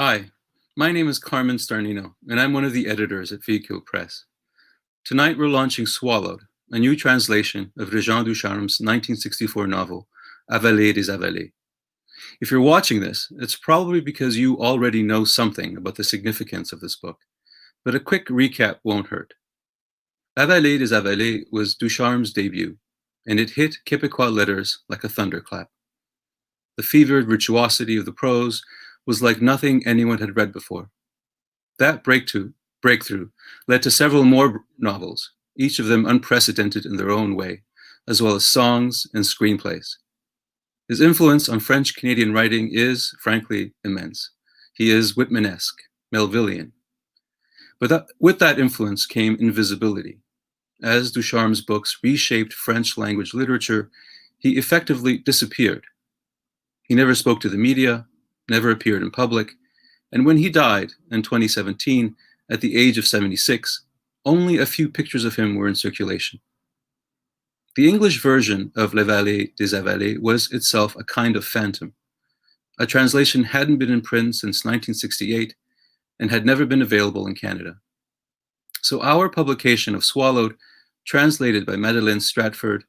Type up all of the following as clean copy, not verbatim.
Hi, my name is Carmen Starnino, and I'm one of the editors at Quill Press. Tonight we're launching Swallowed, a new translation of Réjean Ducharme's 1964 novel, Avalés des avalés. If you're watching this, it's probably because you already know something about the significance of this book, but a quick recap won't hurt. Avalés des avalés was Ducharme's debut, and it hit Quebecois letters like a thunderclap. The fevered virtuosity of the prose was like nothing anyone had read before. That breakthrough led to several more novels, each of them unprecedented in their own way, as well as songs and screenplays. His influence on French-Canadian writing is, frankly, immense. He is Whitmanesque, Melvillian. But with that influence came invisibility. As Ducharme's books reshaped French language literature, he effectively disappeared. He never spoke to the media, never appeared in public, and when he died in 2017, at the age of 76, only a few pictures of him were in circulation. The English version of Les Avalés des avalés was itself a kind of phantom. A translation hadn't been in print since 1968 and had never been available in Canada. So our publication of Swallowed, translated by Madeleine Stratford,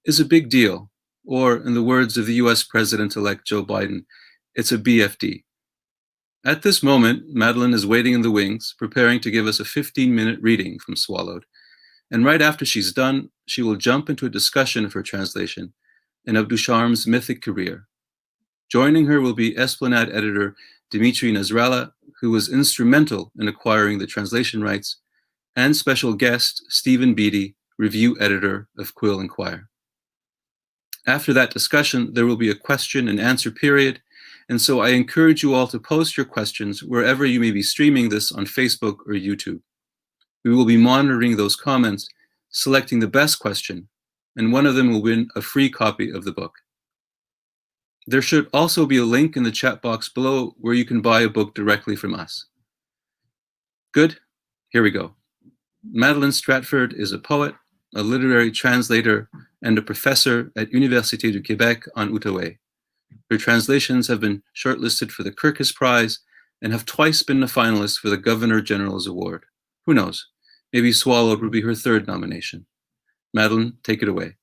is a big deal, or in the words of the US President-elect Joe Biden, it's a BFD. At this moment, Madeleine is waiting in the wings, preparing to give us a 15-minute reading from Swallowed. And right after she's done, she will jump into a discussion of her translation and of Ducharme's mythic career. Joining her will be Esplanade editor Dimitri Nasrallah, who was instrumental in acquiring the translation rights, and special guest Stephen Beattie, review editor of Quill and Quire. After that discussion, there will be a question and answer period, and so I encourage you all to post your questions wherever you may be streaming this on Facebook or YouTube. We will be monitoring those comments, selecting the best question, and one of them will win a free copy of the book. There should also be a link in the chat box below where you can buy a book directly from us. Good? Here we go. Madeleine Stratford is a poet, a literary translator, and a professor at Université du Québec en Outaouais. Her translations have been shortlisted for the Kirkus Prize and have twice been a finalist for the Governor General's Award. Who knows? Maybe Swallowed will be her third nomination. Madeleine, take it away.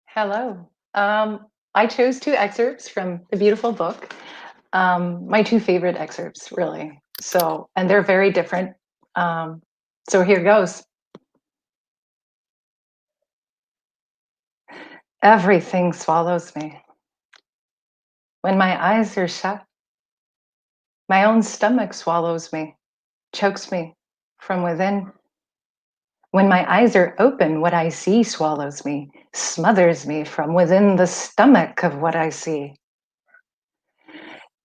Hello. I chose two excerpts from the beautiful book. My two favorite excerpts, really. And they're very different. So here goes. Everything swallows me. When my eyes are shut, my own stomach swallows me, chokes me from within. When my eyes are open, what I see swallows me, smothers me from within the stomach of what I see.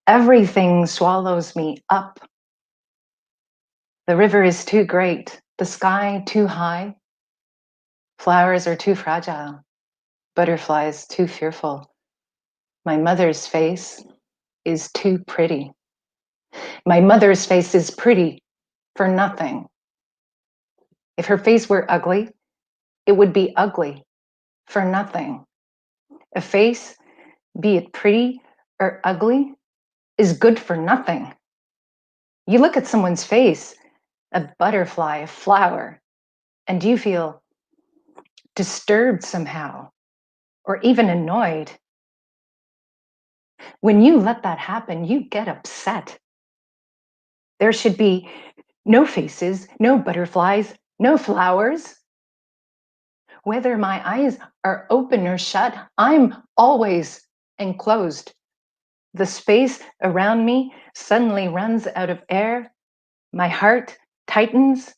Everything swallows me up. The river is too great, the sky too high. Flowers are too fragile, butterflies too fearful. My mother's face is too pretty. My mother's face is pretty for nothing. If her face were ugly, it would be ugly for nothing. A face, be it pretty or ugly, is good for nothing. You look at someone's face, a butterfly, a flower, and you feel disturbed somehow, or even annoyed. When you let that happen, you get upset. There should be no faces, no butterflies, no flowers. Whether my eyes are open or shut, I'm always enclosed. The space around me suddenly runs out of air. My heart tightens,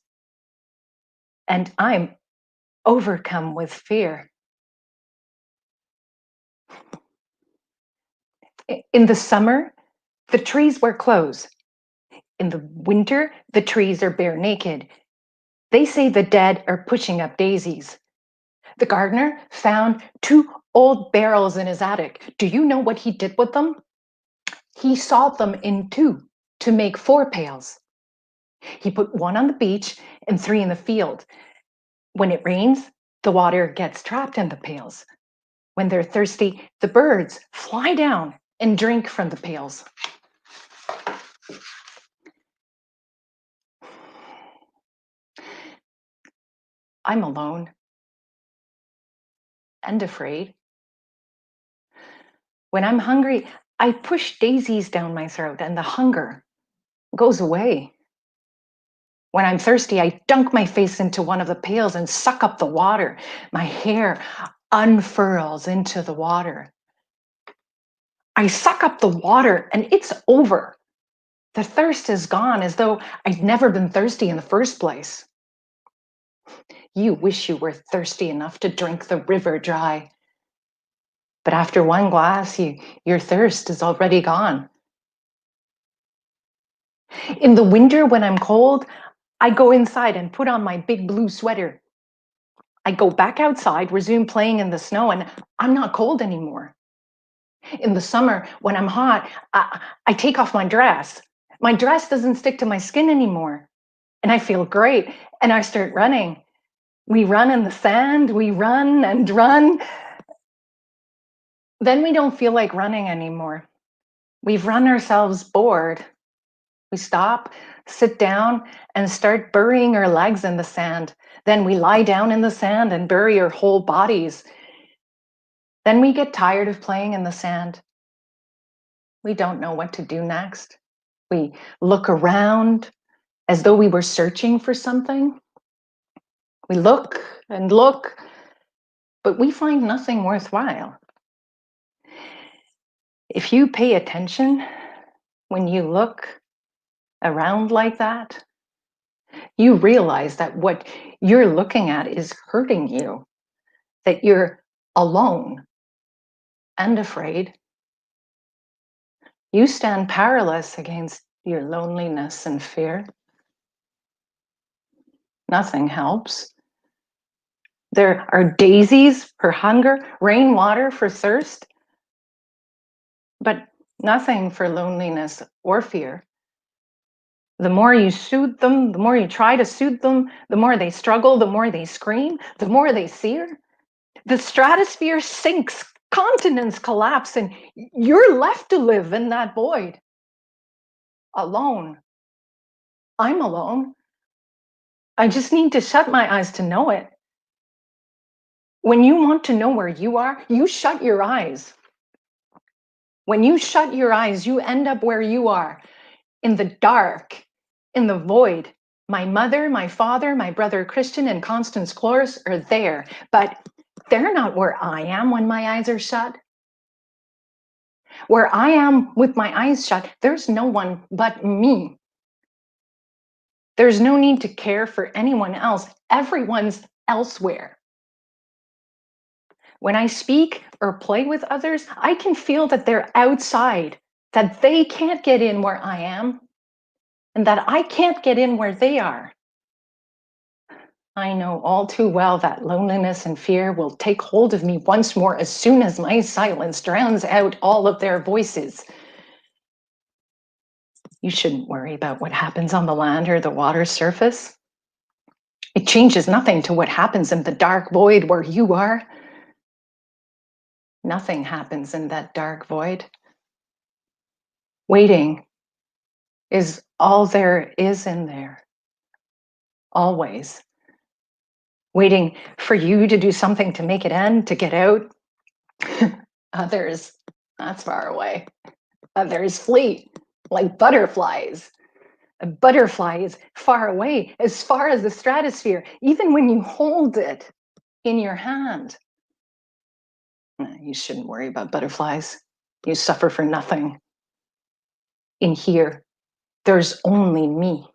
and I'm overcome with fear. In the summer, the trees wear clothes. In the winter, the trees are bare naked. They say the dead are pushing up daisies. The gardener found 2 old barrels in his attic. Do you know what he did with them? He sawed them in 2 to make 4 pails. He put 1 on the beach and 3 in the field. When it rains, the water gets trapped in the pails. When they're thirsty, the birds fly down and drink from the pails. I'm alone and afraid. When I'm hungry, I push daisies down my throat and the hunger goes away. When I'm thirsty, I dunk my face into one of the pails and suck up the water. My hair unfurls into the water. I suck up the water and it's over. The thirst is gone, as though I'd never been thirsty in the first place. You wish you were thirsty enough to drink the river dry. But after one glass, your thirst is already gone. In the winter, when I'm cold, I go inside and put on my big blue sweater. I go back outside, resume playing in the snow, and I'm not cold anymore. In the summer, when I'm hot, I take off my dress. My dress doesn't stick to my skin anymore. And I feel great. And I start running. We run in the sand. We run and run. Then we don't feel like running anymore. We've run ourselves bored. We stop, sit down, and start burying our legs in the sand. Then we lie down in the sand and bury our whole bodies. Then we get tired of playing in the sand. We don't know what to do next. We look around as though we were searching for something. We look and look, but we find nothing worthwhile. If you pay attention when you look around like that, you realize that what you're looking at is hurting you, that you're alone and afraid. You stand powerless against your loneliness and fear. Nothing helps. There are daisies for hunger, rainwater for thirst, but nothing for loneliness or fear. The more you soothe them, the more you try to soothe them, the more they struggle, the more they scream, the more they sear. The stratosphere sinks, continents collapse, and you're left to live in that void. Alone. I'm alone. I just need to shut my eyes to know it. When you want to know where you are, you shut your eyes. When you shut your eyes, you end up where you are, in the dark, in the void. My mother, my father, my brother Christian, and Constance Cloris are there, but they're not where I am when my eyes are shut. Where I am with my eyes shut, there's no one but me. There's no need to care for anyone else. Everyone's elsewhere. When I speak or play with others, I can feel that they're outside, that they can't get in where I am, and that I can't get in where they are. I know all too well that loneliness and fear will take hold of me once more as soon as my silence drowns out all of their voices. You shouldn't worry about what happens on the land or the water surface. It changes nothing to what happens in the dark void where you are. Nothing happens in that dark void. Waiting is all there is in there. Always. Waiting for you to do something to make it end, to get out. Others, that's far away. Others flee like butterflies. A butterfly is far away, as far as the stratosphere, even when you hold it in your hand. You shouldn't worry about butterflies. You suffer for nothing. In here, there's only me.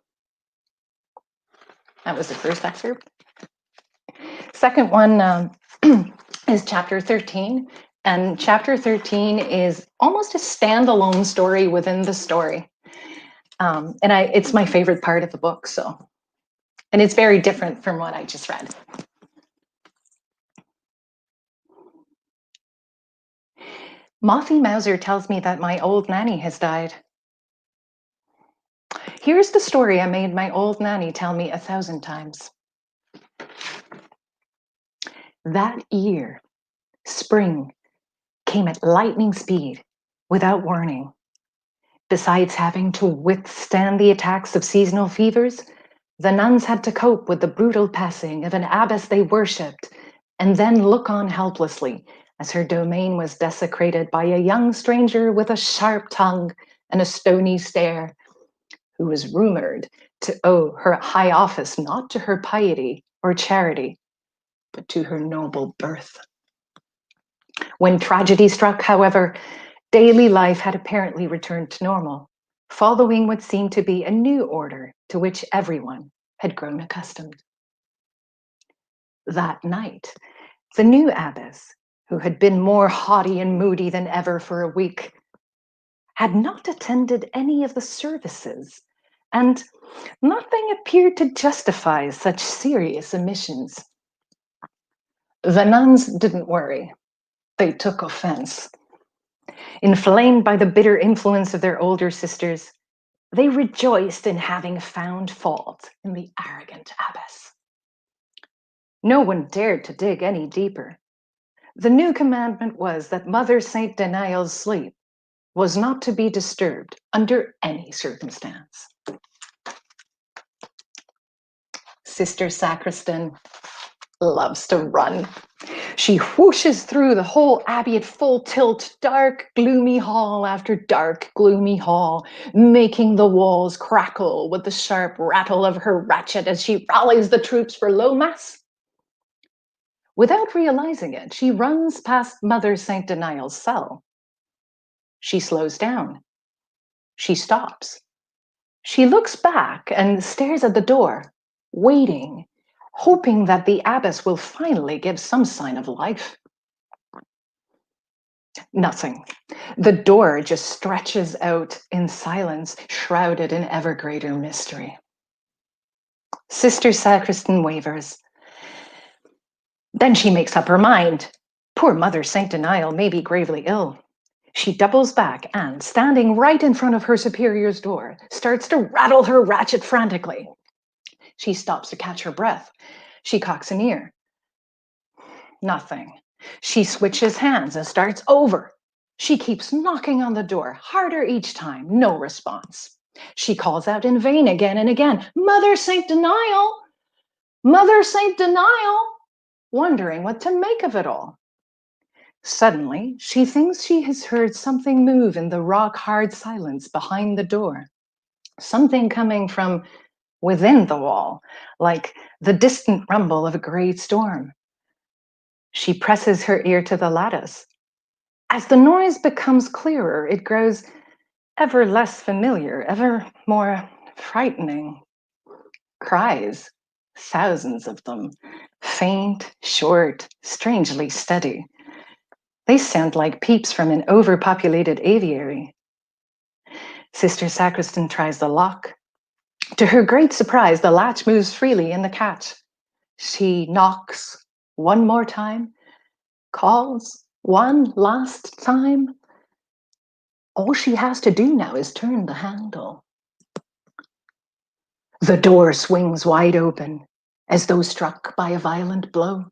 That was the first excerpt. Second one is chapter 13. And chapter 13 is almost a standalone story within the story. It's my favorite part of the book. And it's very different from what I just read. Mothy Mauser tells me that my old nanny has died. Here's the story I made my old nanny tell me 1,000 times. That year, spring came at lightning speed without warning. Besides having to withstand the attacks of seasonal fevers, The nuns had to cope with the brutal passing of an abbess they worshipped, and then look on helplessly as her domain was desecrated by a young stranger with a sharp tongue and a stony stare, who was rumored to owe her high office not to her piety or charity, but to her noble birth. When tragedy struck, however, daily life had apparently returned to normal, following what seemed to be a new order to which everyone had grown accustomed. That night, the new abbess, who had been more haughty and moody than ever for a week, had not attended any of the services, and nothing appeared to justify such serious omissions. The nuns didn't worry. They took offense. Inflamed by the bitter influence of their older sisters, they rejoiced in having found fault in the arrogant abbess. No one dared to dig any deeper. The new commandment was that Mother Saint Denial's sleep was not to be disturbed under any circumstance. Sister Sacristan loves to run. She whooshes through the whole abbey at full tilt, dark, gloomy hall after dark, gloomy hall, making the walls crackle with the sharp rattle of her ratchet as she rallies the troops for low mass. Without realizing it, she runs past Mother Saint Denial's cell. She slows down. She stops. She looks back and stares at the door, waiting, hoping that the abbess will finally give some sign of life. Nothing. The door just stretches out in silence, shrouded in ever greater mystery. Sister Sacristan wavers. Then she makes up her mind. Poor Mother Saint Denial may be gravely ill. She doubles back and, standing right in front of her superior's door, starts to rattle her ratchet frantically. She stops to catch her breath. She cocks an ear. Nothing. She switches hands and starts over. She keeps knocking on the door, harder each time, no response. She calls out in vain again and again, Mother Saint Denial! Mother Saint Denial! Wondering what to make of it all. Suddenly, she thinks she has heard something move in the rock-hard silence behind the door. Something coming from within the wall, like the distant rumble of a great storm. She presses her ear to the lattice. As the noise becomes clearer, it grows ever less familiar, ever more frightening. Cries, thousands of them, faint, short, strangely steady. They sound like peeps from an overpopulated aviary. Sister Sacristan tries the lock. To her great surprise, the latch moves freely in the catch. She knocks one more time, calls one last time. All she has to do now is turn the handle. The door swings wide open, as though struck by a violent blow.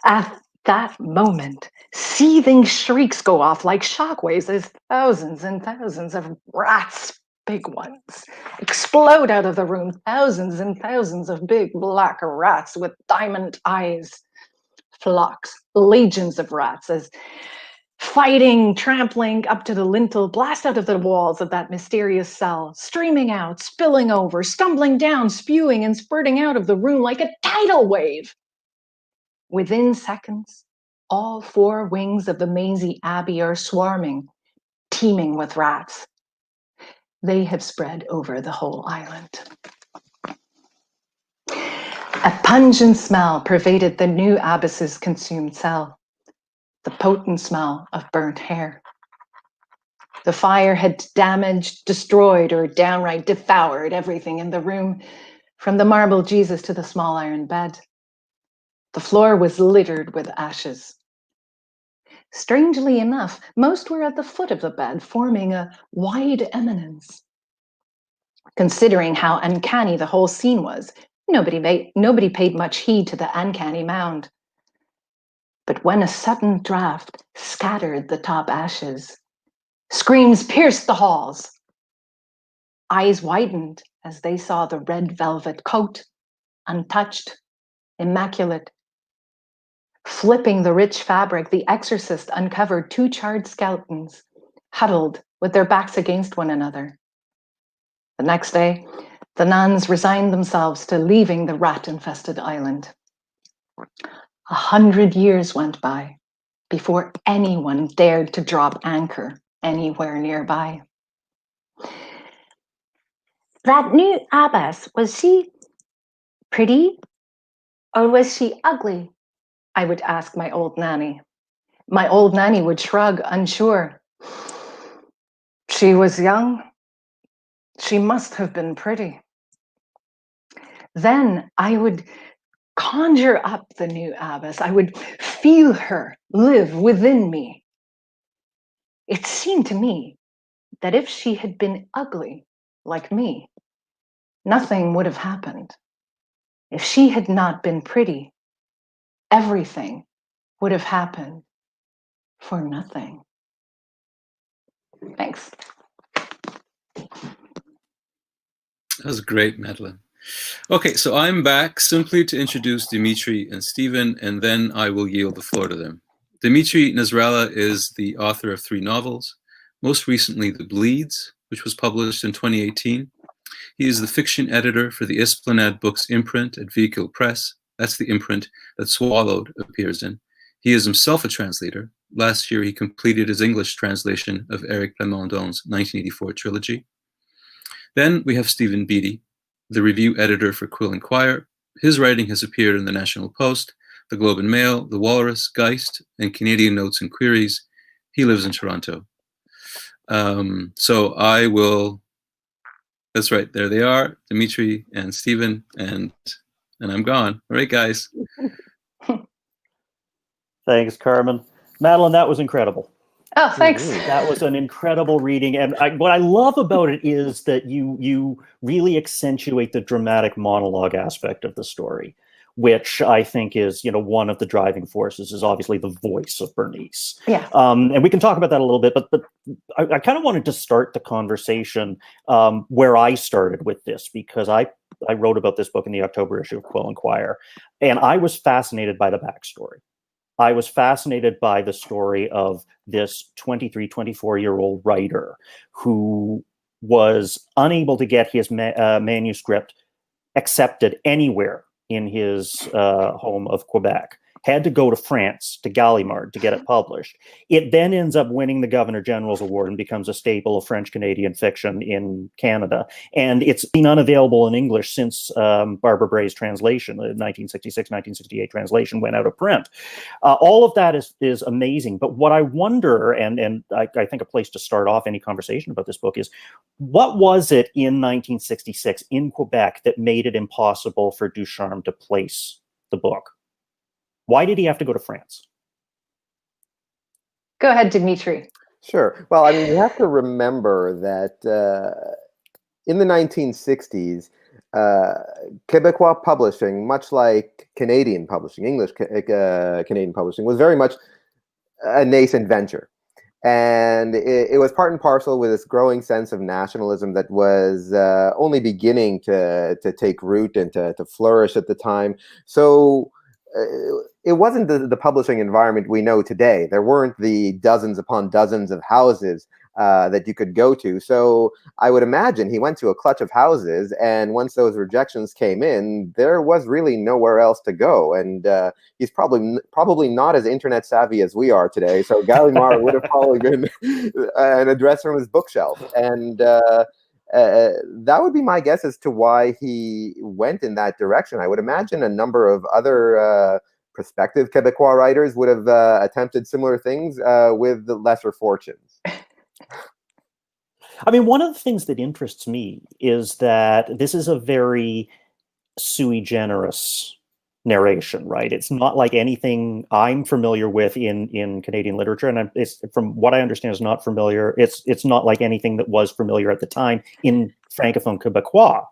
At that moment, seething shrieks go off like shockwaves as thousands and thousands of rats, big ones, explode out of the room. Thousands and thousands of big black rats with diamond eyes. Flocks, legions of rats, as fighting, trampling up to the lintel, blast out of the walls of that mysterious cell, streaming out, spilling over, stumbling down, spewing and spurting out of the room like a tidal wave. Within seconds, all four wings of the mazy abbey are swarming, teeming with rats. They have spread over the whole island. A pungent smell pervaded the new abbess's consumed cell, the potent smell of burnt hair. The fire had damaged, destroyed, or downright devoured everything in the room, from the marble Jesus to the small iron bed. The floor was littered with ashes. Strangely enough, most were at the foot of the bed, forming a wide eminence. Considering how uncanny the whole scene was, nobody paid much heed to the uncanny mound. But when a sudden draught scattered the top ashes, screams pierced the halls. Eyes widened as they saw the red velvet coat, untouched, immaculate. Flipping the rich fabric, the exorcist uncovered 2 charred skeletons, huddled with their backs against one another. The next day, the nuns resigned themselves to leaving the rat-infested island. 100 years went by before anyone dared to drop anchor anywhere nearby. That new abbess, was she pretty or was she ugly? I would ask my old nanny. My old nanny would shrug, unsure. She was young. She must have been pretty. Then I would conjure up the new abbess. I would feel her live within me. It seemed to me that if she had been ugly like me, nothing would have happened. If she had not been pretty, everything would have happened for nothing. Thanks. That was great, Madeleine. Okay, so I'm back simply to introduce Dimitri and Stephen, and then I will yield the floor to them. Dimitri Nasrallah is the author of 3 novels, most recently The Bleeds, which was published in 2018. He is the fiction editor for the Esplanade Books imprint at Vehicle Press. That's the imprint that Swallowed appears in. He is himself a translator. Last year, he completed his English translation of Eric Plamondon's 1984 trilogy. Then we have Stephen Beattie, the review editor for Quill and Quire. His writing has appeared in the National Post, the Globe and Mail, the Walrus, Geist, and Canadian Notes and Queries. He lives in Toronto. So I will, that's right, there they are, Dimitri and Stephen, and I'm gone. All right, guys. Thanks, Carmen. Madeleine, that was incredible. Oh, thanks. That was an incredible reading. And what I love about it is that you really accentuate the dramatic monologue aspect of the story, which I think is, one of the driving forces is obviously the voice of Bernice. Yeah. And we can talk about that a little bit, but I kind of wanted to start the conversation where I started with this, because I wrote about this book in the October issue of Quill and Quire, and I was fascinated by the backstory. I was fascinated by the story of this 23, 24-year-old writer who was unable to get his manuscript accepted anywhere in his home of Quebec. Had to go to France, to Gallimard, to get it published. It then ends up winning the Governor General's Award and becomes a staple of French-Canadian fiction in Canada. And it's been unavailable in English since Barbara Bray's translation, the 1966-1968 translation, went out of print. All of that is amazing. But what I wonder, and I think a place to start off any conversation about this book is, what was it in 1966 in Quebec that made it impossible for Ducharme to place the book? Why did he have to go to France? Go ahead, Dimitri. Sure. Well, I mean, you have to remember that in the 1960s, Quebecois publishing, much like Canadian publishing, English Canadian publishing, was very much a nascent venture. And it was part and parcel with this growing sense of nationalism that was only beginning to take root and to flourish at the time. So it wasn't the publishing environment we know today. There weren't the dozens upon dozens of houses that you could go to. So I would imagine he went to a clutch of houses, and once those rejections came in, there was really nowhere else to go. And he's probably not as internet savvy as we are today. So Gallimard would have probably been an address from his bookshelf. And that would be my guess as to why he went in that direction. I would imagine a number of other prospective Quebecois writers would have attempted similar things with lesser fortunes. I mean, one of the things that interests me is that this is a very sui generis narration, right? It's not like anything I'm familiar with in Canadian literature, and it's, from what I understand, is not familiar. It's not like anything that was familiar at the time in Francophone Quebecois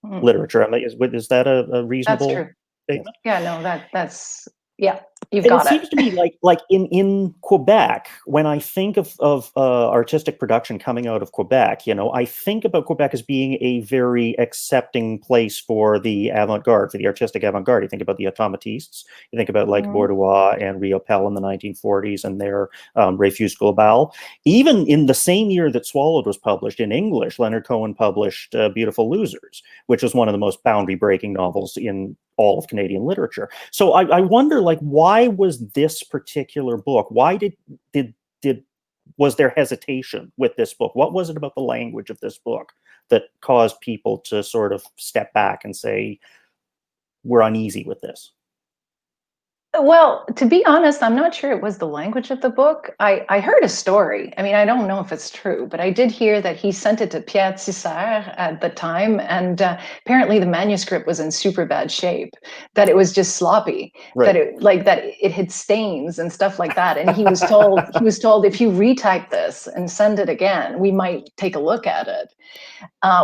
literature. I mean, is that a reasonable That's true. statement? Yeah, no, that's Yeah, you've And it got seems to me like in Quebec, when I think of artistic production coming out of Quebec, I think about Quebec as being a very accepting place for the avant-garde, for the artistic avant-garde. You think about the automatistes, you think about like Bordeaux and Riopelle in the 1940s and their Refus Global. Even in the same year that Swallowed was published in English, Leonard Cohen published Beautiful Losers, which was one of the most boundary-breaking novels in all of Canadian literature. So I wonder, like, why was this particular book? Why was there hesitation with this book? What was it about the language of this book that caused people to sort of step back and say, we're uneasy with this? Well, to be honest, I'm not sure it was the language of the book. I heard a story. I mean, I don't know if it's true, but I did hear that he sent it to Pierre Tisser at the time, and apparently the manuscript was in super bad shape, that it was just sloppy, Right. that it had stains and stuff like that. And he was told if you retype this and send it again, we might take a look at it.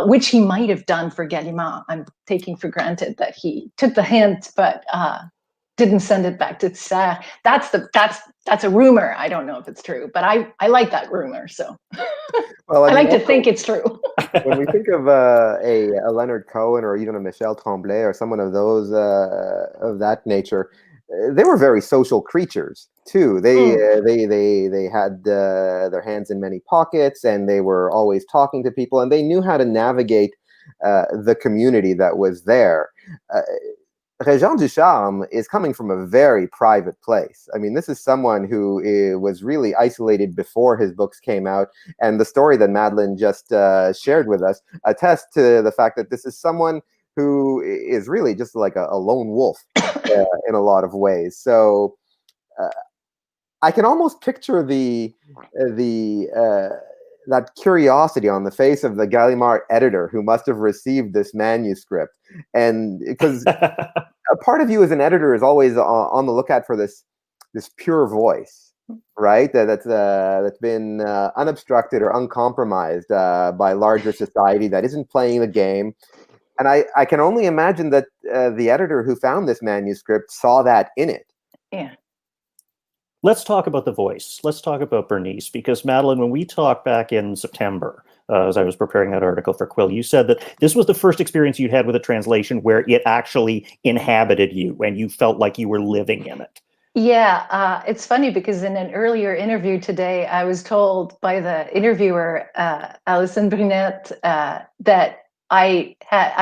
Which he might have done for Gallimard. I'm taking for granted that he took the hint, but didn't send it back to Tisser. That's a rumor. I don't know if it's true, but I like that rumor. So Well, I like to think it's true. When we think of a Leonard Cohen or even a Michel Tremblay or someone of those of that nature, they were very social creatures too. They had their hands in many pockets, and they were always talking to people, and they knew how to navigate the community that was there. Réjean Ducharme is coming from a very private place. I mean, this is someone who was really isolated before his books came out. And the story that Madeleine just shared with us attests to the fact that this is someone who is really just like a lone wolf in a lot of ways. So I can almost picture that curiosity on the face of the Gallimard editor who must have received this manuscript. And because a part of you as an editor is always on the lookout for this pure voice, right? That's been unobstructed or uncompromised by larger society that isn't playing the game. And I can only imagine that the editor who found this manuscript saw that in it. Yeah. Let's talk about the voice. Let's talk about Bernice, because Madeleine, when we talked back in September, as I was preparing that article for Quill, you said that this was the first experience you'd had with a translation where it actually inhabited you and you felt like you were living in it. Yeah, it's funny because in an earlier interview today, I was told by the interviewer, Alison Brunette, that I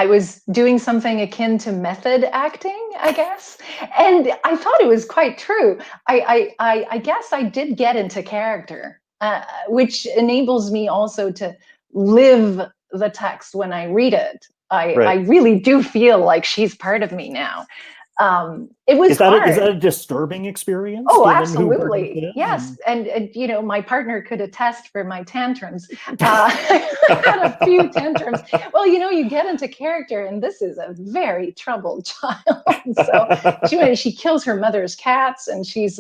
was doing something akin to method acting, I guess, and I thought it was quite true. I guess I did get into character, which enables me also to live the text when I read it. I really do feel like she's part of me now. It was hard. Is that a disturbing experience? Oh, absolutely. Yes. And my partner could attest for my tantrums. I had a few tantrums. Well, you get into character, and this is a very troubled child. So she kills her mother's cats, and she's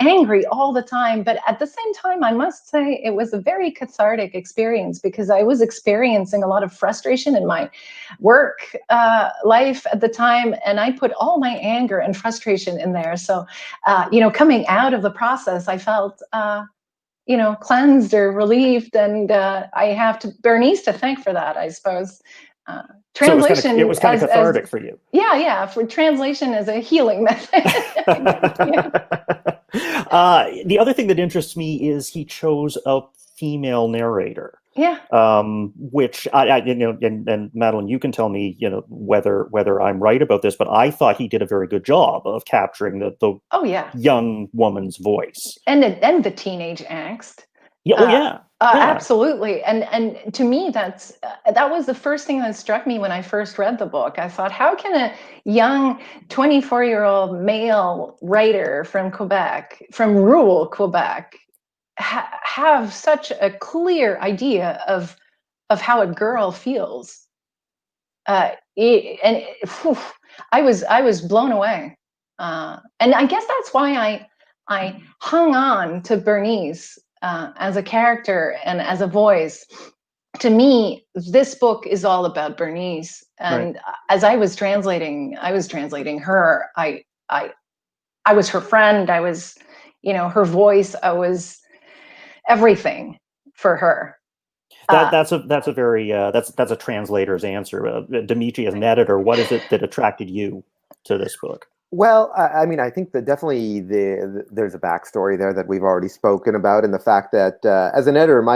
angry all the time. But at the same time, I must say it was a very cathartic experience because I was experiencing a lot of frustration in my work life at the time, and I put all my anger and frustration in there. So, coming out of the process, I felt, cleansed or relieved, and I have Bernice to thank for that, I suppose. Translation. So it was kind of cathartic for you. Yeah. For translation as a healing method. The other thing that interests me is he chose a female narrator. Yeah. Which and Madeleine, you can tell me, whether I'm right about this, but I thought he did a very good job of capturing the young woman's voice and the teenage angst. Yeah. Absolutely. And to me, that was the first thing that struck me when I first read the book. I thought, how can a young 24-year-old male writer from Quebec, from rural Quebec, have such a clear idea of how a girl feels? I was blown away. And I guess that's why I hung on to Bernice as a character and as a voice. To me, this book is all about Bernice. And as I was translating her, I was her friend. I was, her voice. I was everything for her. That's a very that's a translator's answer. Dimitri, as an editor, what is it that attracted you to this book? Well, I mean, I think that definitely there's a backstory there that we've already spoken about, and the fact that as an editor,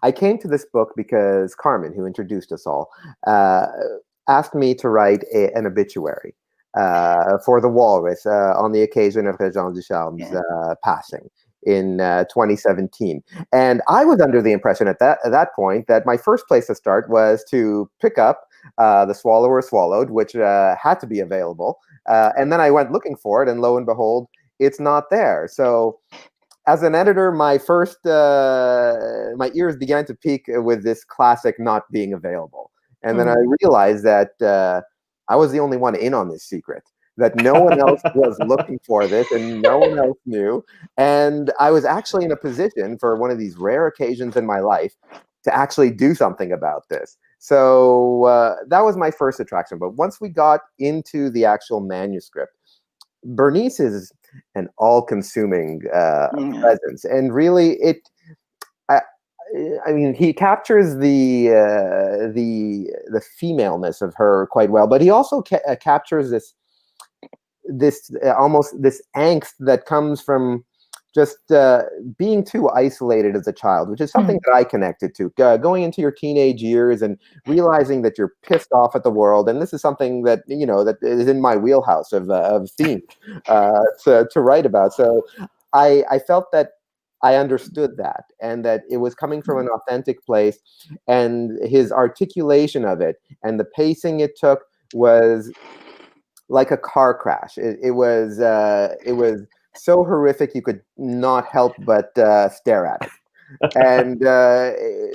I came to this book because Carmen, who introduced us all, asked me to write an obituary for the Walrus on the occasion of Réjean Ducharme's passing in 2017. And I was under the impression at that point that my first place to start was to pick up The Swallower Swallowed, which had to be available. And then I went looking for it, and lo and behold, it's not there. So as an editor, my ears began to peak with this classic not being available. And then I realized that I was the only one in on this secret, that no one else was looking for this and no one else knew. And I was actually in a position for one of these rare occasions in my life to actually do something about this. So that was my first attraction. But once we got into the actual manuscript, Bernice is an all-consuming presence. And really, I mean, he captures the femaleness of her quite well, but he also captures this angst that comes from just being too isolated as a child, which is something that I connected to. Going into your teenage years and realizing that you're pissed off at the world, and this is something that that is in my wheelhouse of themes to write about. So I felt that I understood that, and that it was coming from an authentic place, and his articulation of it and the pacing it took was like a car crash. It was so horrific you could not help but stare at it. And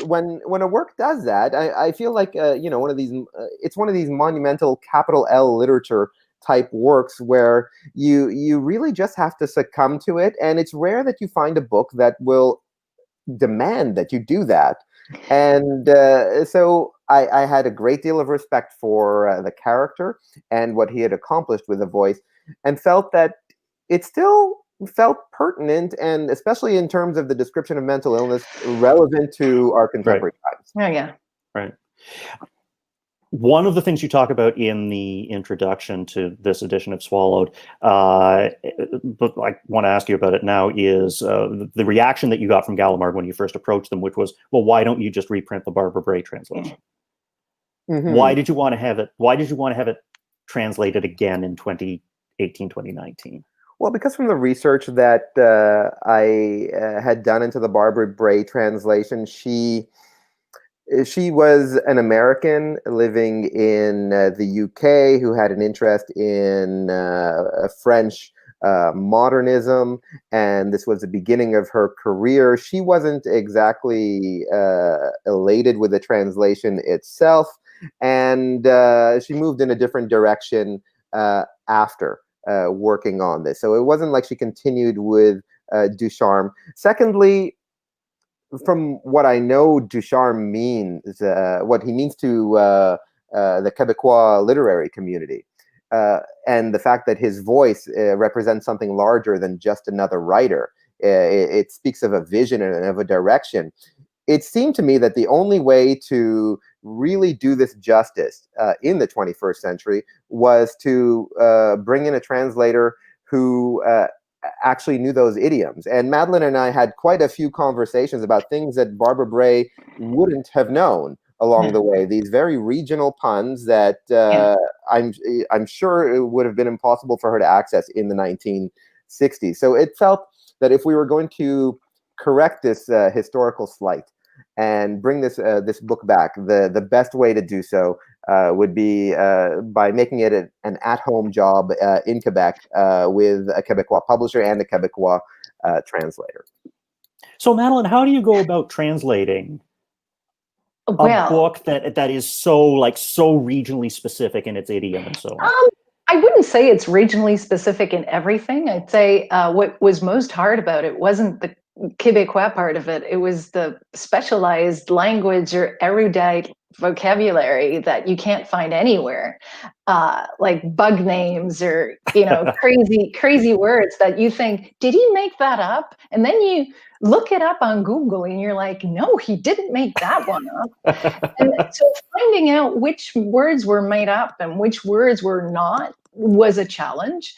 when a work does that, I feel like one of these it's one of these monumental capital L literature type works where you really just have to succumb to it, and it's rare that you find a book that will demand that you do that. And so I had a great deal of respect for the character and what he had accomplished with the voice, and felt that it still felt pertinent, and especially in terms of the description of mental illness, relevant to our contemporary times. Oh, yeah. Right. One of the things you talk about in the introduction to this edition of Swallowed, but I want to ask you about it now, is the reaction that you got from Gallimard when you first approached them, which was, well, why don't you just reprint the Barbara Bray translation? Why did you want to have it? Why did you want to have it translated again in 2018, 2019? Well, because from the research that I had done into the Barbara Bray translation, she was an American living in the UK who had an interest in French modernism, and this was the beginning of her career. She wasn't exactly elated with the translation itself, and she moved in a different direction after working on this. So it wasn't like she continued with Ducharme. Secondly, from what I know Ducharme means, what he means to the Quebecois literary community, and the fact that his voice represents something larger than just another writer, it speaks of a vision and of a direction. It seemed to me that the only way to really do this justice in the 21st century was to bring in a translator who actually knew those idioms. And Madeleine and I had quite a few conversations about things that Barbara Bray wouldn't have known along the way. These very regional puns that I'm sure it would have been impossible for her to access in the 1960s. So it felt that if we were going to correct this historical slight and bring this book back, the best way to do so would be by making it an at-home job in Quebec with a Quebecois publisher and a Quebecois translator. So, Madeleine, how do you go about translating a book that is so regionally specific in its idiom and so on? I wouldn't say it's regionally specific in everything. I'd say what was most hard about it wasn't the Quebecois part of it. It was the specialized language or erudite vocabulary that you can't find anywhere, like bug names or, you know, crazy words that you think, did he make that up? And then you look it up on Google and you're like, no, he didn't make that one up. And so finding out which words were made up and which words were not was a challenge.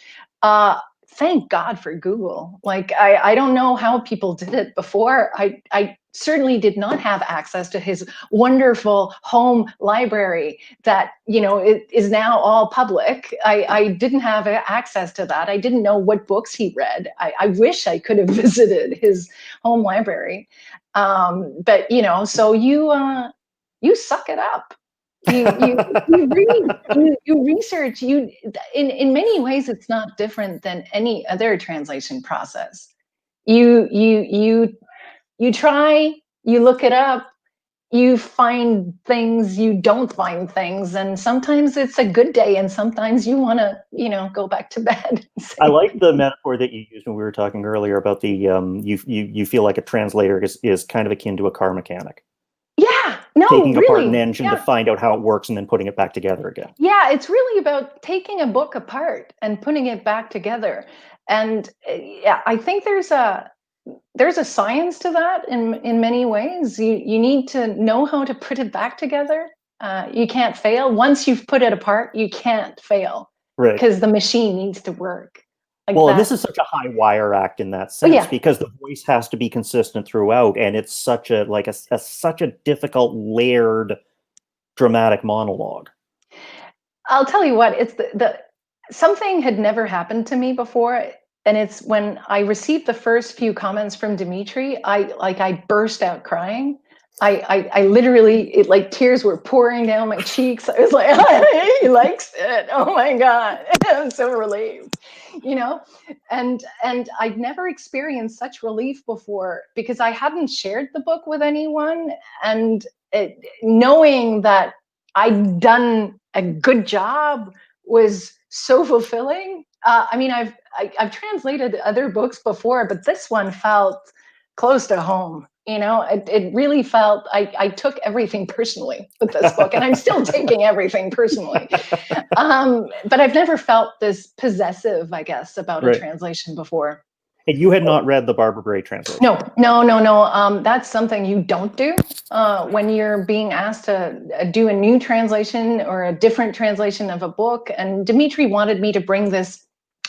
Thank God for Google. Like, I don't know how people did it before. I certainly did not have access to his wonderful home library that, you know, it is now all public. I didn't have access to that. I didn't know what books he read. I wish I could have visited his home library. But, you know, so you suck it up. You read, you research, in many ways it's not different than any other translation process. You try, you look it up, you find things, you don't find things, and sometimes it's a good day and sometimes you want to, you know, go back to bed. I like the metaphor that you used when we were talking earlier about the you feel like a translator is kind of akin to a car mechanic. Yeah, no, taking really, apart an engine yeah. to find out how it works and then putting it back together again. Yeah, it's really about taking a book apart and putting it back together. And yeah, I think there's a science to that in many ways. You need to know how to put it back together. You can't fail. Once you've put it apart, you can't fail. Right. Because the machine needs to work. Like well, and this is such a high wire act in that sense, because the voice has to be consistent throughout, and it's such a such a difficult layered dramatic monologue. I'll tell you what, it's the something had never happened to me before, and it's when I received the first few comments from Dimitri, I burst out crying. I literally, like tears were pouring down my cheeks. I was like, oh, he likes it. Oh my God. I'm so relieved, you know? And I'd never experienced such relief before because I hadn't shared the book with anyone. And knowing that I'd done a good job was so fulfilling. I mean, I've translated other books before, but this one felt close to home. You know, it really felt, I took everything personally with this book, and I'm still taking everything personally. But I've never felt this possessive, I guess, about a translation before. And you had not read the Barbara Bray translation? No. That's something you don't do when you're being asked to do a new translation or a different translation of a book. And Dimitri wanted me to bring this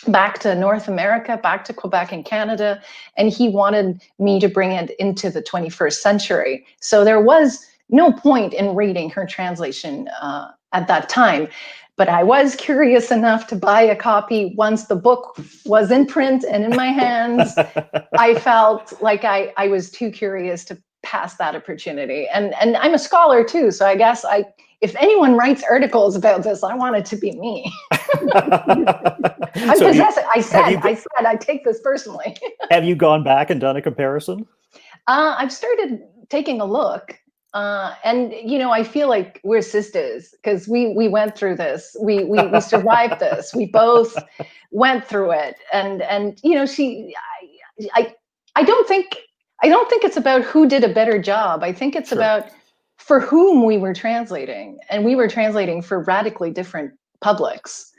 back to North America, back to Quebec and Canada, and he wanted me to bring it into the 21st century. So there was no point in reading her translation at that time. But I was curious enough to buy a copy once the book was in print and in my hands. I felt like I was too curious to pass that opportunity. And I'm a scholar too, so I guess if anyone writes articles about this, I want it to be me. I'm possessive. I said I take this personally. Have you gone back and done a comparison? I've started taking a look. And you know, I feel like we're sisters because we went through this. We survived this. We both went through it. And you know, I don't think it's about who did a better job. I think it's about for whom we were translating, and we were translating for radically different publics.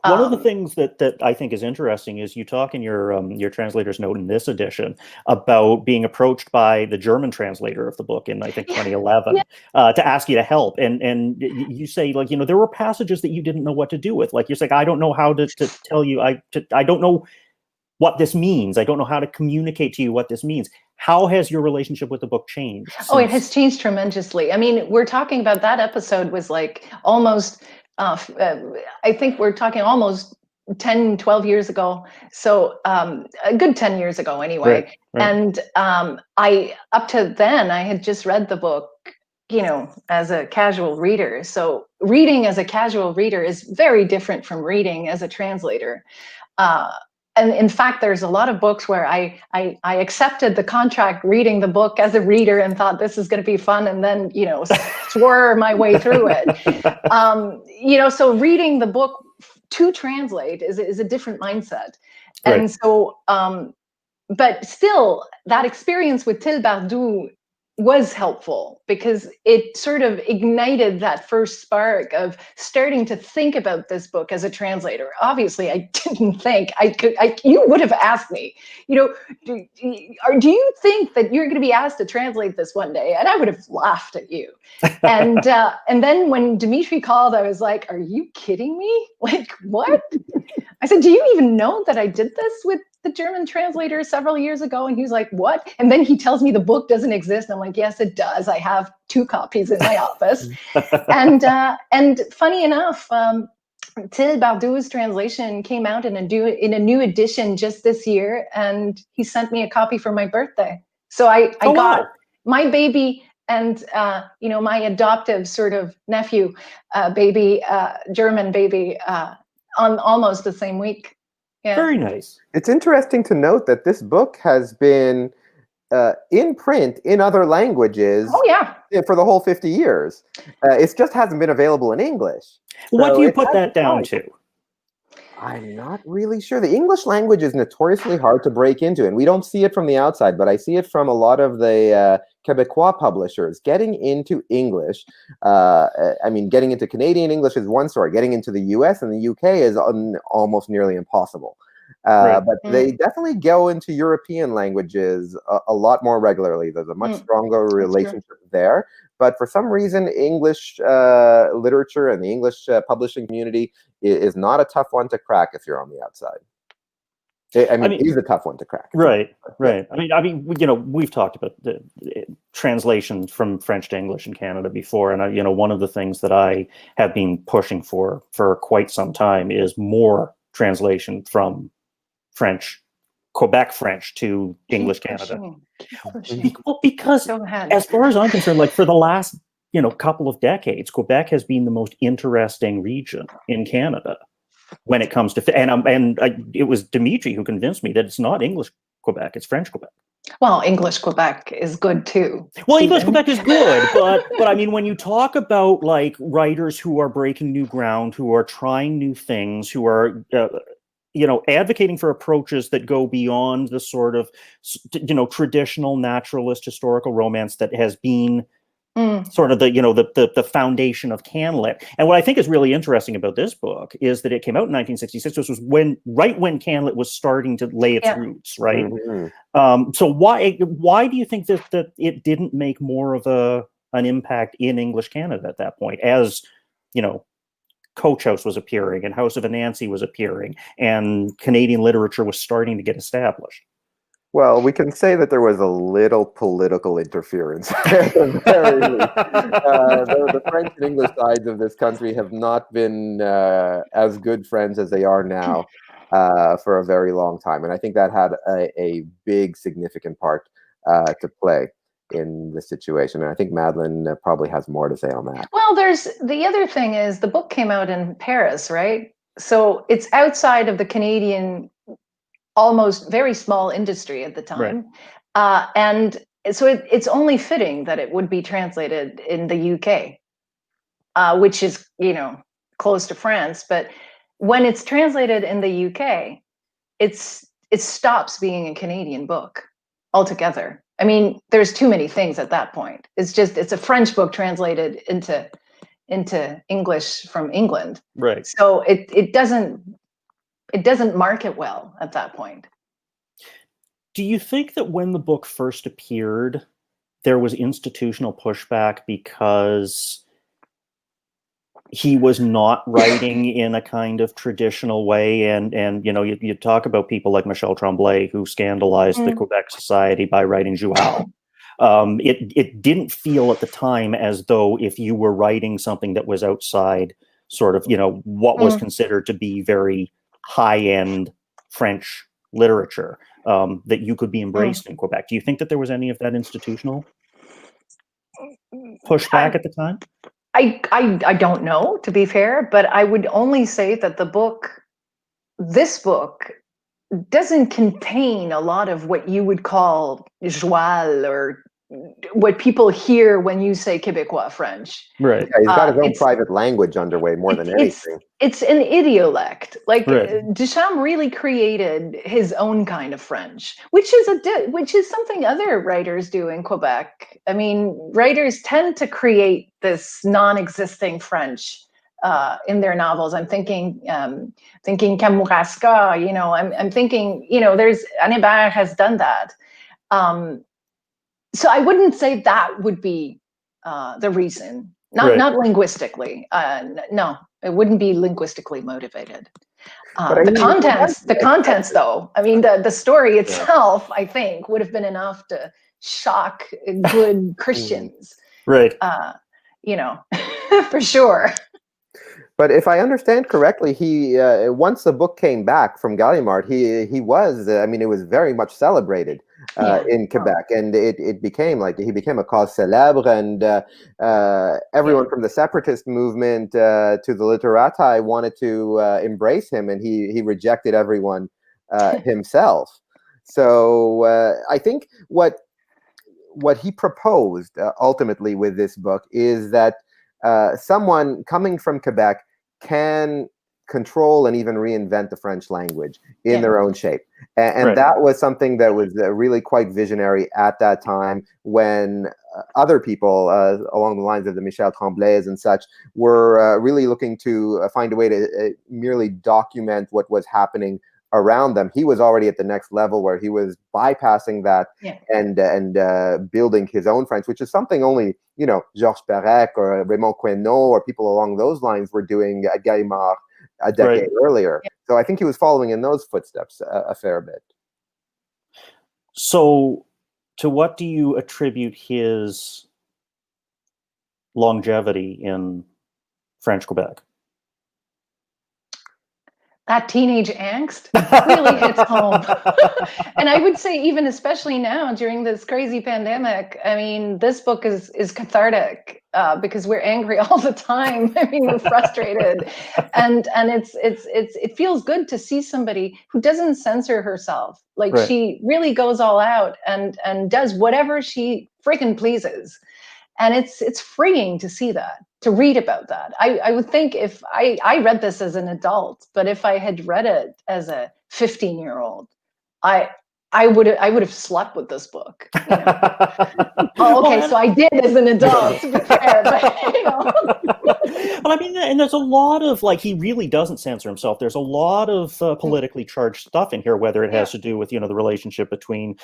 One of the things that I think is interesting is you talk in your translator's note in this edition about being approached by the German translator of the book in, I think, 2011 to ask you to help. And you say, like, you know, there were passages that you didn't know what to do with. Like, you're like, I don't know how to tell you. I don't know what this means. I don't know how to communicate to you what this means. How has your relationship with the book changed? Oh, it has changed tremendously. I mean, we're talking about that episode was like almost... I think we're talking almost 10, 12 years ago. So a good 10 years ago anyway. Right. And up to then, I had just read the book, you know, as a casual reader. So reading as a casual reader is very different from reading as a translator. And in fact, there's a lot of books where I accepted the contract reading the book as a reader and thought this is going to be fun, and then, you know, swore my way through it. You know, so reading the book to translate is a different mindset. And so, but still, that experience with Till Bardou was helpful because it sort of ignited that first spark of starting to think about this book as a translator. Obviously, I didn't think I could. You would have asked me, do you think that you're going to be asked to translate this one day? And I would have laughed at you. And then when Dimitri called, I was like, "Are you kidding me? Like, what?" I said, "Do you even know that I did this with the German translator several years ago?" And he was like, "What?" And then he tells me the book doesn't exist. I'm like, "Yes, it does. I have 2 copies in my office." And funny enough, Till Bardou's translation came out in a new edition just this year, and he sent me a copy for my birthday. So I got my baby and my adoptive sort of nephew, baby, German baby, on almost the same week. Yeah. Very nice. It's interesting to note that this book has been in print in other languages. Oh yeah. For the whole 50 years. It just hasn't been available in English. What do you put that down to? I'm not really sure. The English language is notoriously hard to break into, and we don't see it from the outside, but I see it from a lot of the Quebecois publishers. Getting into English, getting into Canadian English is one story. Getting into the US and the UK is almost nearly impossible. But they definitely go into European languages a lot more regularly. There's a much stronger relationship there. But for some reason, English literature and the English publishing community is not a tough one to crack if you're on the outside. It is a tough one to crack. Right. We've talked about the translation from French to English in Canada before, and one of the things that I have been pushing for quite some time is more translation from Quebec French to English Canada. Well, because as far as I'm concerned, like for the last couple of decades, Quebec has been the most interesting region in Canada when it comes to it was Dimitri who convinced me that it's not English Quebec, it's French Quebec. Well, English Quebec is good too. Well, English Quebec is good, but I mean, when you talk about like writers who are breaking new ground, who are trying new things, who are advocating for approaches that go beyond the sort of traditional naturalist historical romance that has been sort of the foundation of CanLit. And what I think is really interesting about this book is that it came out in 1966, which was right when CanLit was starting to lay its roots, right? So why do you think that it didn't make more of an impact in English Canada at that point, as Coach House was appearing and House of Anansi was appearing and Canadian literature was starting to get established? Well, we can say that there was a little political interference. The French and English sides of this country have not been as good friends as they are now for a very long time. And I think that had a big, significant part to play in the situation. And I think Madeleine probably has more to say on that. Well, there's the other thing is the book came out in Paris, right? So it's outside of the Canadian almost very small industry at the time. Right. And so it's only fitting that it would be translated in the UK, which is, close to France. But when it's translated in the UK, it stops being a Canadian book altogether. I mean, there's too many things at that point. It's a French book translated into English from England. Right. So it doesn't market well at that point. Do you think that when the book first appeared, there was institutional pushback because he was not writing in a kind of traditional way? And you talk about people like Michel Tremblay, who scandalized the Quebec Society by writing Joual. It didn't feel at the time as though if you were writing something that was outside sort of, what was considered to be very high-end French literature, that you could be embraced in Quebec. Do you think that there was any of that institutional pushback at the time? I don't know, to be fair, but I would only say that this book doesn't contain a lot of what you would call joual or what people hear when you say Québécois French. Right. Yeah, he's got his own It's- private language underway more than anything. It's an idiolect. Like Right. Ducharme really created his own kind of French, which is something other writers do in Quebec. I mean, writers tend to create this non-existing French in their novels. I'm thinking Kamouraska. You know, I'm thinking. You know, there's Anibert has done that. So I wouldn't say that would be the reason. Not linguistically. No, it wouldn't be linguistically motivated. The contents, though. I mean, the story itself, I think, would have been enough to shock good Christians. Right. You know, for sure. But if I understand correctly, he once the book came back from Gallimard, he was I mean, it was very much celebrated in Quebec, and it became like he became a cause célèbre, and everyone from the separatist movement to the literati wanted to embrace him, and he rejected everyone himself. So I think what he proposed ultimately with this book is that someone coming from Quebec can control and even reinvent the French language in their own shape. And that was something that was really quite visionary at that time, when other people along the lines of the Michel Tremblays and such were really looking to find a way to merely document what was happening around them. He was already at the next level, where he was bypassing that and building his own French, which is something only, you know, Georges Perec or Raymond Queneau or people along those lines were doing at Gallimard a decade earlier. So I think he was following in those footsteps a fair bit. So to what do you attribute his longevity in French Quebec? That teenage angst really hits home. And I would say, even especially now during this crazy pandemic, I mean, this book is cathartic because we're angry all the time. I mean, we're frustrated, and it feels good to see somebody who doesn't censor herself. Like she really goes all out and does whatever she freaking pleases. And it's freeing to see that, to read about that. I would think if I read this as an adult, but if I had read it as a 15-year-old, I would have slept with this book. You know? So I did as an adult, to be fair, but you know. Well, I mean, and there's a lot of, like, he really doesn't censor himself. There's a lot of politically charged stuff in here, whether it has to do with, you know, the relationship between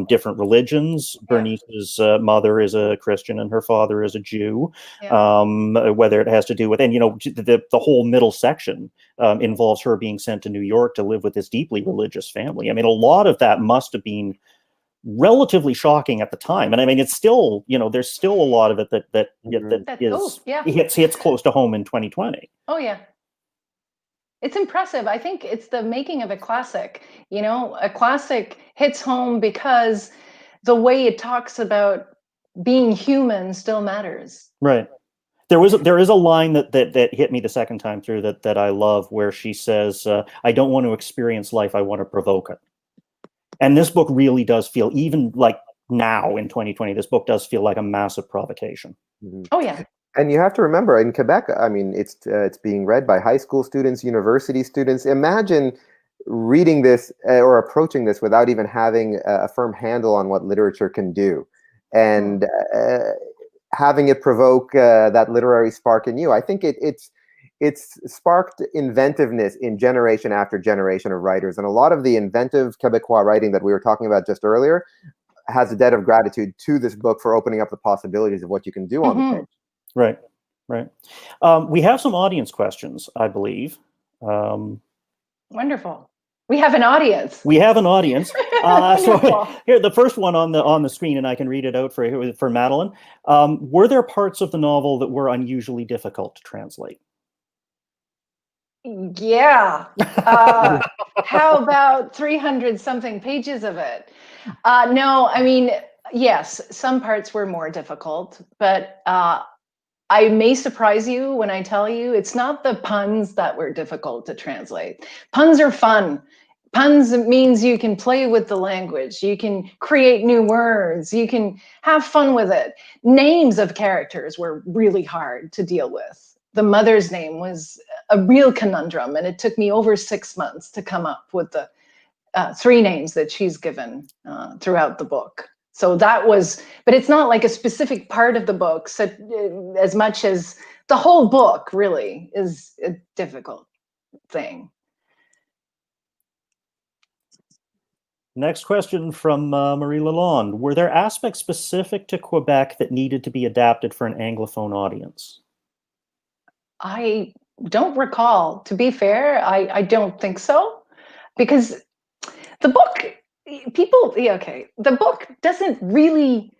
different religions. Bernice's mother is a Christian and her father is a Jew. Whether it has to do with, and, you know, the whole middle section involves her being sent to New York to live with this deeply religious family. I mean, a lot of that must have been relatively shocking at the time, and I mean, it's still, you know, there's still a lot of it that hits close to home in 2020. Oh yeah, it's impressive. I think it's the making of a classic. You know, a classic hits home because the way it talks about being human still matters. Right. There is a line that hit me the second time through that I love, where she says, "I don't want to experience life; I want to provoke it." And this book really does feel, even like now in 2020, this book does feel like a massive provocation. Oh yeah. And you have to remember, in Quebec, I mean, it's being read by high school students, university students. Imagine reading this or approaching this without even having a firm handle on what literature can do, and having it provoke that literary spark in you. I think it's sparked inventiveness in generation after generation of writers. And a lot of the inventive Quebecois writing that we were talking about just earlier has a debt of gratitude to this book for opening up the possibilities of what you can do on the page. Right. We have some audience questions, I believe. Wonderful. We have an audience. So here, the first one on the screen, and I can read it out for Madeleine. Were there parts of the novel that were unusually difficult to translate? Yeah. How about 300 something pages of it? No, I mean, yes, some parts were more difficult, but I may surprise you when I tell you it's not the puns that were difficult to translate. Puns are fun. Puns means you can play with the language. You can create new words. You can have fun with it. Names of characters were really hard to deal with. The mother's name was a real conundrum, and it took me over 6 months to come up with the 3 names that she's given throughout the book. So that was, but it's not like a specific part of the book, so, as much as the whole book really is a difficult thing. Next question from Marie Lalonde. Were there aspects specific to Quebec that needed to be adapted for an Anglophone audience? I don't recall. To be fair, I don't think so. Because the book, the book doesn't really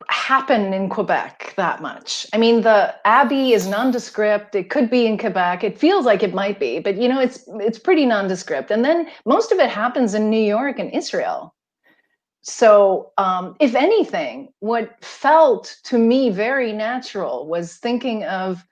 happen in Quebec that much. I mean, the Abbey is nondescript. It could be in Quebec. It feels like it might be, but you know, it's pretty nondescript. And then most of it happens in New York and Israel. So if anything, what felt to me very natural was thinking of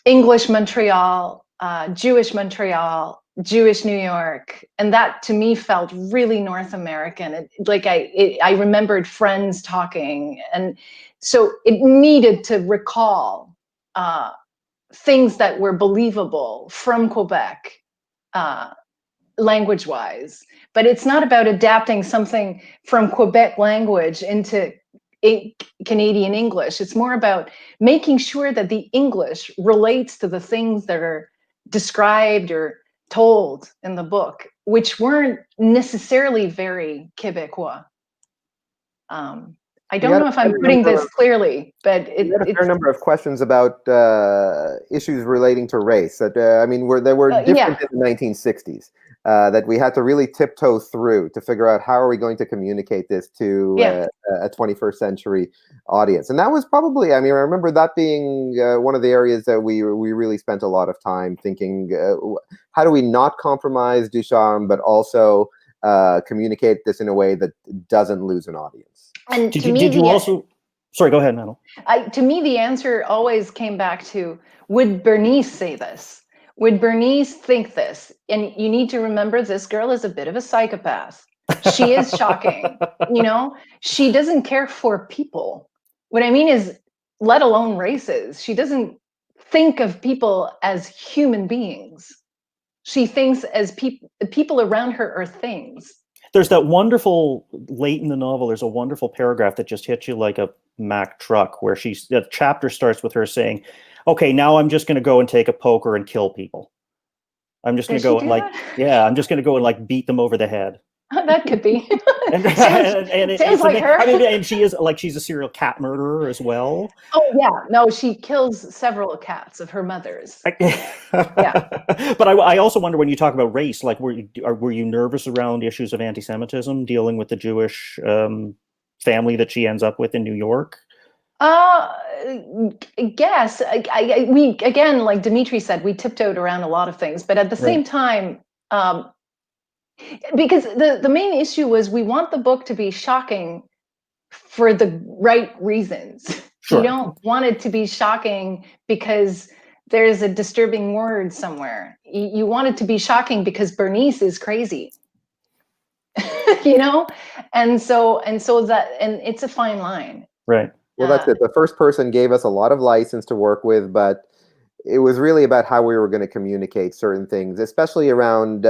English Montreal, Jewish Montreal, Jewish New York, and that to me felt really North American. I remembered friends talking, and so it needed to recall things that were believable from Quebec, language-wise. But it's not about adapting something from Quebec language into Canadian English. It's more about making sure that the English relates to the things that are described or told in the book, which weren't necessarily very Quebecois. I don't know if I'm putting this clearly, but we had a fair number of questions about issues relating to race. That I mean, they were different in the 1960s. That we had to really tiptoe through to figure out how are we going to communicate this to a 21st century audience. And that was probably, I mean, I remember that being one of the areas that we really spent a lot of time thinking, how do we not compromise Ducharme, but also communicate this in a way that doesn't lose an audience? And did you also, sorry, go ahead, Madeleine. To me, the answer always came back to, would Bernice say this? Would Bernice think this? And you need to remember, this girl is a bit of a psychopath. She is shocking. You know, she doesn't care for people. What I mean is, let alone races. She doesn't think of people as human beings. She thinks as people around her are things. There's that wonderful, late in the novel, there's a wonderful paragraph that just hits you like a Mack truck, where the chapter starts with her saying, okay, now I'm just going to go and take a poker and kill people. I'm just going to go and I'm just going to go and like beat them over the head. That could be. Sounds like her. I mean, and she is like, she's a serial cat murderer as well. Oh yeah, no, she kills several cats of her mother's. Yeah. But I also wonder, when you talk about race, like, were you nervous around issues of anti-Semitism, dealing with the Jewish family that she ends up with in New York? Yes. We, again, like Dimitri said, we tiptoed around a lot of things, but at the same time, because the main issue was, we want the book to be shocking for the right reasons. Sure. You don't want it to be shocking because there's a disturbing word somewhere. You want it to be shocking because Bernice is crazy. You know? And so it's a fine line. Right. Well, that's it. The first person gave us a lot of license to work with, but it was really about how we were going to communicate certain things, especially around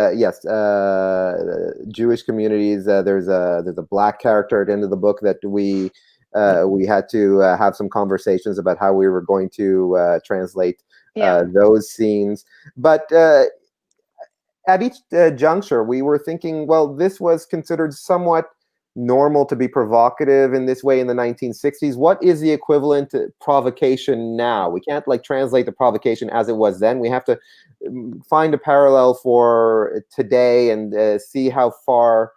Jewish communities. There's a black character at the end of the book that we had to have some conversations about how we were going to translate those scenes. But at each juncture, we were thinking, well, this was considered somewhat normal to be provocative in this way in the 1960s. What is the equivalent to provocation now? We can't like translate the provocation as it was then. We have to find a parallel for today and see how far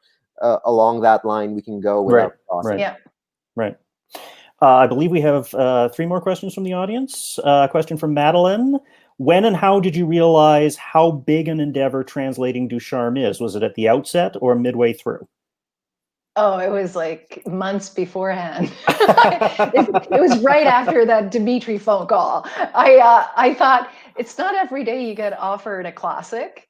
along that line we can go without crossing. Right. I believe we have 3 more questions from the audience. A question from Madeleine. When and how did you realize how big an endeavor translating Ducharme is? Was it at the outset or midway through? Oh, it was like months beforehand. It was right after that Dimitri phone call. I thought, it's not every day you get offered a classic.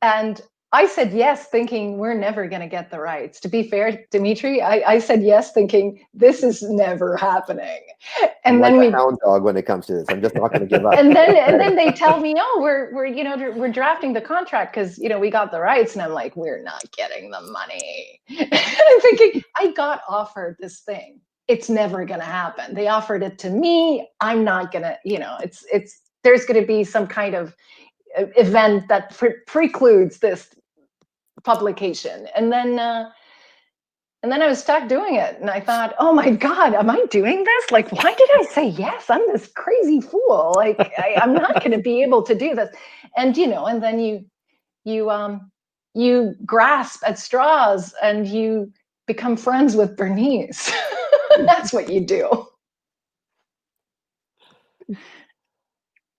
And I said yes, thinking we're never going to get the rights. To be fair, Dimitri, I said yes, thinking this is never happening. And I'm then like a hound dog when it comes to this. I'm just not going to give up. and then they tell me, oh, we're drafting the contract because we got the rights, and I'm like, we're not getting the money. And I'm thinking, I got offered this thing. It's never going to happen. They offered it to me. I'm not going to, it's there's going to be some kind of event that precludes this publication. And then I was stuck doing it, and I thought, oh my God, am I doing this? Like, why did I say yes? I'm this crazy fool. Like, I'm not going to be able to do this. And and then you grasp at straws, and you become friends with Bernice. That's what you do.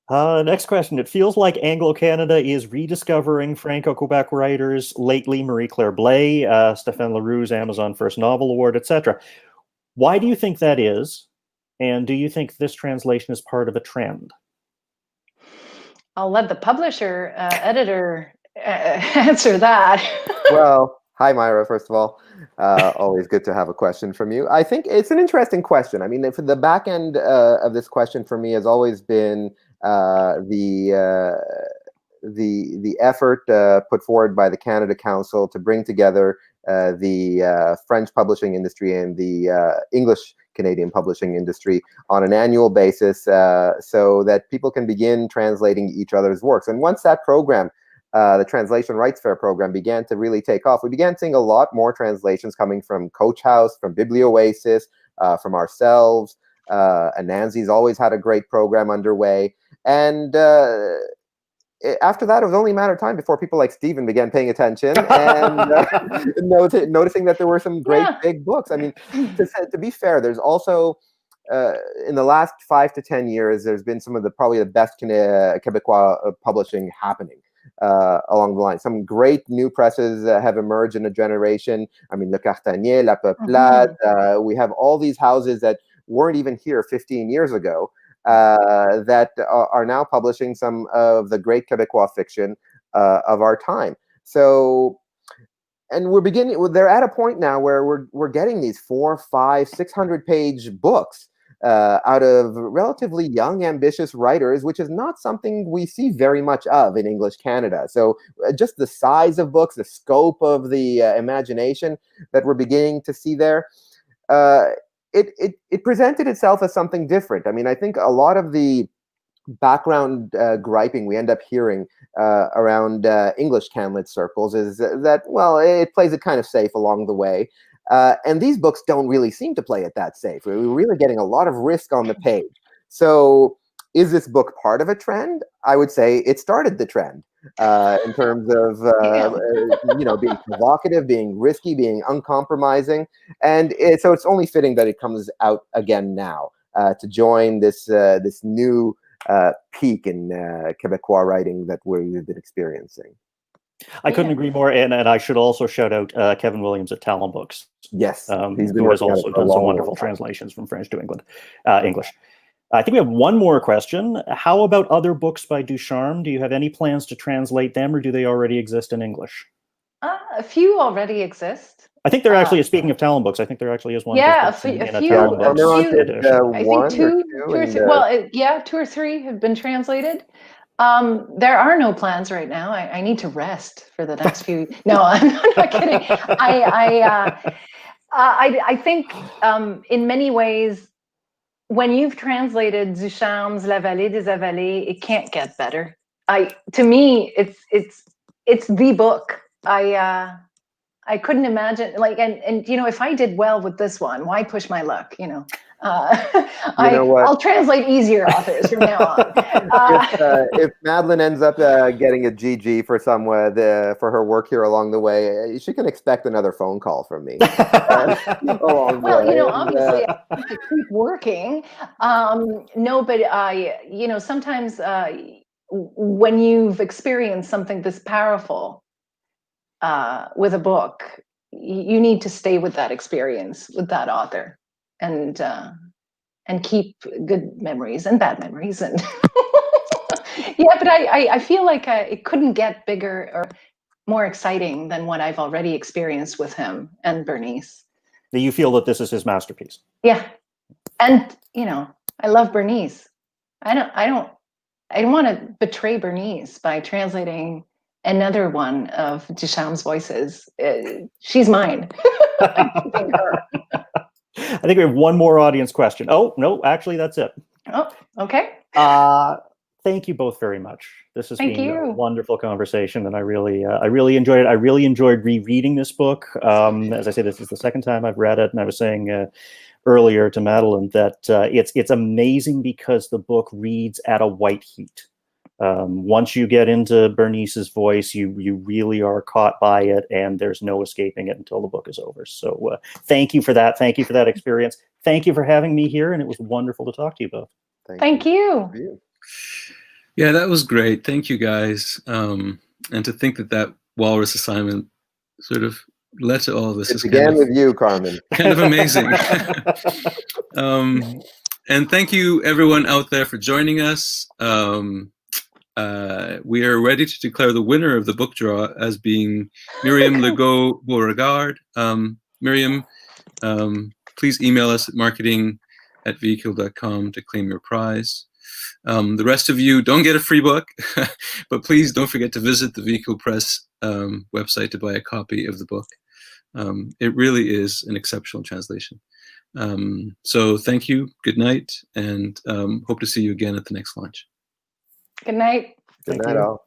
Next question. It feels like Anglo-Canada is rediscovering Franco-Quebec writers lately, Marie-Claire Blais, Stéphane Leroux's Amazon First Novel Award, etc. Why do you think that is? And do you think this translation is part of a trend? I'll let the publisher, editor answer that. Well, hi, Myra, first of all. Always good to have a question from you. I think it's an interesting question. I mean, for the back end of this question for me has always been the effort put forward by the Canada Council to bring together the French publishing industry and the English Canadian publishing industry on an annual basis so that people can begin translating each other's works. And once that program, the Translation Rights Fair program, began to really take off, we began seeing a lot more translations coming from Coach House, from Biblioasis, from ourselves. Anansi's always had a great program underway. And after that, it was only a matter of time before people like Stephen began paying attention and noticing that there were some great big books. I mean, to be fair, there's also, in the last 5 to 10 years, there's been some of probably the best Quebecois publishing happening along the line. Some great new presses have emerged in a generation. I mean, Le Cartanier, La Peuplade, we have all these houses that weren't even here 15 years ago that are now publishing some of the great Quebecois fiction of our time. So, and they're at a point now where we're getting these 400, 500, 600-page books out of relatively young, ambitious writers, which is not something we see very much of in English Canada. So just the size of books, the scope of the imagination that we're beginning to see there, it presented itself as something different. I mean, I think a lot of the background griping we end up hearing around English CanLit circles is that, well, it plays it kind of safe along the way. And these books don't really seem to play it that safe. We're really getting a lot of risk on the page. So is this book part of a trend? I would say it started the trend in terms of being provocative, being risky, being uncompromising. And so it's only fitting that it comes out again now to join this new peak in Quebecois writing that we've been experiencing. I couldn't agree more, and I should also shout out Kevin Williams at Talon Books. Yes, he's been who has also done some wonderful translations from French to English. I think we have one more question. How about other books by Ducharme? Do you have any plans to translate them, or do they already exist in English? A few already exist. I think there actually is, speaking of Talon Books, I think there actually is one. Yeah, a few. I think 2 or 3. Well, 2 or 3 have been translated. There are no plans right now. I need to rest for the next few. No, I'm not kidding. I think in many ways, when you've translated Ducharme's La Vallée des Avalés, it can't get better. To me, it's the book. I couldn't imagine, and if I did well with this one, why push my luck? I'll translate easier authors from now on. If Madeleine ends up getting a GG for for her work here along the way, she can expect another phone call from me. Well, obviously I have to keep working. No, but sometimes when you've experienced something this powerful with a book, you need to stay with that experience with that author. And keep good memories and bad memories, and but I feel like it couldn't get bigger or more exciting than what I've already experienced with him and Bernice. Do you feel that this is his masterpiece? Yeah. And, you know, I love Bernice. I don't want to betray Bernice by translating another one of Ducharme's voices. She's mine. I'm keeping her. I think we have one more audience question. Oh, no, actually, that's it. Oh, okay. Thank you both very much. This has Thank been a you. wonderful conversation, and I really enjoyed it. I really enjoyed rereading this book. As I say, this is the second time I've read it, and I was saying earlier to Madeleine that it's amazing because the book reads at a white heat. Once you get into Bernice's voice, you really are caught by it, and there's no escaping it until the book is over. So thank you for that. Thank you for that experience. Thank you for having me here, and it was wonderful to talk to you both. Thank you. Yeah, that was great. Thank you, guys. And to think that walrus assignment sort of led to all of this. It began with you, Carmen. Kind of amazing. And thank you, everyone out there, for joining us. We are ready to declare the winner of the book draw as being Miriam Legault-Beauregard. Miriam, please email us at marketing@vehicle.com to claim your prize. The rest of you don't get a free book, but please don't forget to visit the Vehicle Press website to buy a copy of the book. It really is an exceptional translation. So thank you, good night, and hope to see you again at the next launch. Good night. Good night, all.